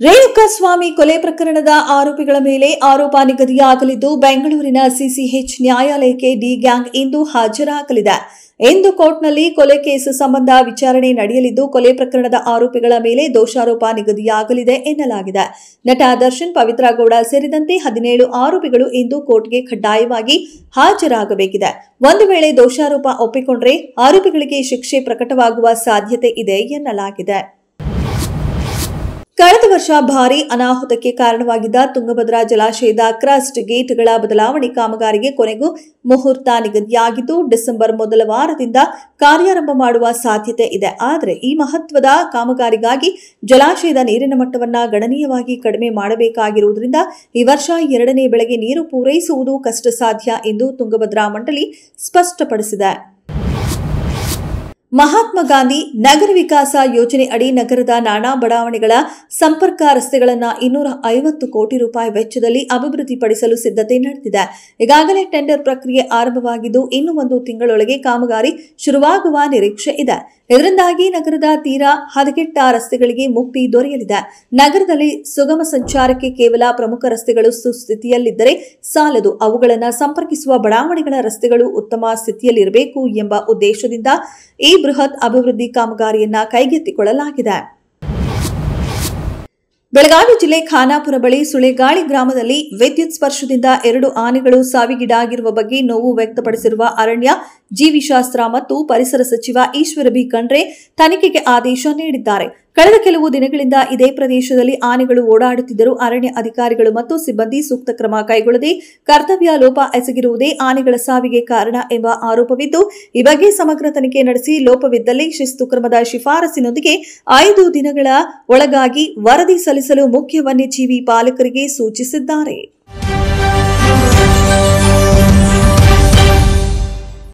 ರೇಣುಕಾಸ್ವಾಮಿ ಕೊಲೆ ಪ್ರಕರಣದ ಆರೋಪಿಗಳ ಮೇಲೆ ಆರೋಪ ನಿಗದಿಯಾಗಲಿದ್ದು ಬೆಂಗಳೂರಿನ ಸಿಸಿಎಚ್ ನ್ಯಾಯಾಲಯಕ್ಕೆ ಡಿ ಗ್ಯಾಂಗ್ ಇಂದು ಹಾಜರಾಗಲಿದೆ. ಇಂದು ಕೋರ್ಟ್ನಲ್ಲಿ ಕೊಲೆ ಕೇಸ್ ಸಂಬಂಧ ವಿಚಾರಣೆ ನಡೆಯಲಿದ್ದು ಕೊಲೆ ಪ್ರಕರಣದ ಆರೋಪಿಗಳ ಮೇಲೆ ದೋಷಾರೋಪ ನಿಗದಿಯಾಗಲಿದೆ ಎನ್ನಲಾಗಿದೆ. ನಟ ದರ್ಶನ್, ಪವಿತ್ರ ಗೌಡ ಸೇರಿದಂತೆ 17 ಆರೋಪಿಗಳು ಇಂದು ಕೋರ್ಟ್ಗೆ ಕಡ್ಡಾಯವಾಗಿ ಹಾಜರಾಗಬೇಕಿದೆ. ಒಂದು ವೇಳೆ ದೋಷಾರೋಪ ಒಪ್ಪಿಕೊಂಡರೆ ಆರೋಪಿಗಳಿಗೆ ಶಿಕ್ಷೆ ಪ್ರಕಟವಾಗುವ ಸಾಧ್ಯತೆ ಇದೆ ಎನ್ನಲಾಗಿದೆ. ಕಳೆದ ವರ್ಷ ಭಾರೀ ಅನಾಹುತಕ್ಕೆ ಕಾರಣವಾಗಿದ್ದ ತುಂಗಭದ್ರಾ ಜಲಾಶಯದ ಕ್ರಸ್ಟ್ ಗೇಟ್ಗಳ ಬದಲಾವಣೆ ಕಾಮಗಾರಿಗೆ ಕೊನೆಗೂ ಮುಹೂರ್ತ ನಿಗದಿಯಾಗಿದ್ದು ಡಿಸೆಂಬರ್ ಮೊದಲ ವಾರದಿಂದ ಕಾರ್ಯಾರಂಭ ಮಾಡುವ ಸಾಧ್ಯತೆ ಇದೆ. ಆದರೆ ಈ ಮಹತ್ವದ ಕಾಮಗಾರಿಗಾಗಿ ಜಲಾಶಯದ ನೀರಿನ ಮಟ್ಟವನ್ನು ಗಣನೀಯವಾಗಿ ಕಡಿಮೆ ಮಾಡಬೇಕಾಗಿರುವುದರಿಂದ ಈ ವರ್ಷ 2ನೇ ಬೆಳೆಗೆ ನೀರು ಪೂರೈಸುವುದು ಕಷ್ಟ ಸಾಧ್ಯ ಎಂದು ತುಂಗಭದ್ರಾ ಮಂಡಳಿ ಸ್ಪಷ್ಟಪಡಿಸಿದೆ. ಮಹಾತ್ಮ ಗಾಂಧಿ ನಗರ ವಿಕಾಸ ಯೋಜನೆ ಅಡಿ ನಗರದ ನಾನಾ ಬಡಾವಣೆಗಳ ಸಂಪರ್ಕ ರಸ್ತೆಗಳನ್ನು 250 ಕೋಟಿ ರೂಪಾಯಿ ವೆಚ್ಚದಲ್ಲಿ ಅಭಿವೃದ್ಧಿಪಡಿಸಲು ಸಿದ್ಧತೆ ನಡೆದಿದೆ. ಈಗಾಗಲೇ ಟೆಂಡರ್ ಪ್ರಕ್ರಿಯೆ ಆರಂಭವಾಗಿದ್ದು ಇನ್ನು 1 ತಿಂಗಳೊಳಗೆ ಕಾಮಗಾರಿ ಶುರುವಾಗುವ ನಿರೀಕ್ಷೆ ಇದೆ. ಇದರಿಂದಾಗಿ ನಗರದ ತೀರಾ ಹದಗೆಟ್ಟ ರಸ್ತೆಗಳಿಗೆ ಮುಕ್ತಿ ದೊರೆಯಲಿದೆ. ನಗರದಲ್ಲಿ ಸುಗಮ ಸಂಚಾರಕ್ಕೆ ಕೇವಲ ಪ್ರಮುಖ ರಸ್ತೆಗಳು ಸುಸ್ಥಿತಿಯಲ್ಲಿದ್ದರೆ ಸಾಲದು, ಅವುಗಳನ್ನು ಸಂಪರ್ಕಿಸುವ ಬಡಾವಣೆಗಳ ರಸ್ತೆಗಳು ಉತ್ತಮ ಸ್ಥಿತಿಯಲ್ಲಿರಬೇಕು ಎಂಬ ಉದ್ದೇಶದಿಂದ ಈ ಬೃಹತ್ ಅಭಿವೃದ್ಧಿ ಕಾಮಗಾರಿಯನ್ನ ಕೈಗೆತ್ತಿಕೊಳ್ಳಲಾಗಿದೆ. ಬೆಳಗಾವಿ ಜಿಲ್ಲೆ ಖಾನಾಪುರ ಬಳಿ ಸುಳೆಗಾಳಿ ಗ್ರಾಮದಲ್ಲಿ ವಿದ್ಯುತ್ ಸ್ಪರ್ಶದಿಂದ 2 ಆನೆಗಳು ಸಾವಿಗೀಡಾಗಿರುವ ಬಗ್ಗೆ ನೋವು ವ್ಯಕ್ತಪಡಿಸಿರುವ ಅರಣ್ಯ ಜೀವಿಶಾಸ್ತ್ರ ಮತ್ತು ಪರಿಸರ ಸಚಿವ ಈಶ್ವರ ಬಿ ಖಂಡ್ರೆ ತನಿಖೆಗೆ ಆದೇಶ ನೀಡಿದ್ದಾರೆ. ಕಳೆದ ಕೆಲವು ದಿನಗಳಿಂದ ಇದೇ ಪ್ರದೇಶದಲ್ಲಿ ಆನೆಗಳು ಓಡಾಡುತ್ತಿದ್ದರೂ ಅರಣ್ಯ ಅಧಿಕಾರಿಗಳು ಮತ್ತು ಸಿಬ್ಬಂದಿ ಸೂಕ್ತ ಕ್ರಮ ಕೈಗೊಳ್ಳದೆ ಕರ್ತವ್ಯ ಲೋಪ ಎಸಗಿರುವುದೇ ಆನೆಗಳ ಸಾವಿಗೆ ಕಾರಣ ಎಂಬ ಆರೋಪವಿದ್ದು ಈ ಬಗ್ಗೆ ಸಮಗ್ರ ತನಿಖೆ ನಡೆಸಿ ಲೋಪವಿದ್ದಲ್ಲಿ ಶಿಸ್ತು ಕ್ರಮದ ಶಿಫಾರಸಿನೊಂದಿಗೆ 5 ದಿನಗಳ ಒಳಗಾಗಿ ವರದಿ ಸಲ್ಲಿಸಲು ಮುಖ್ಯ ವನ್ಯಜೀವಿ ಪಾಲಕರಿಗೆ ಸೂಚಿಸಿದ್ದಾರೆ.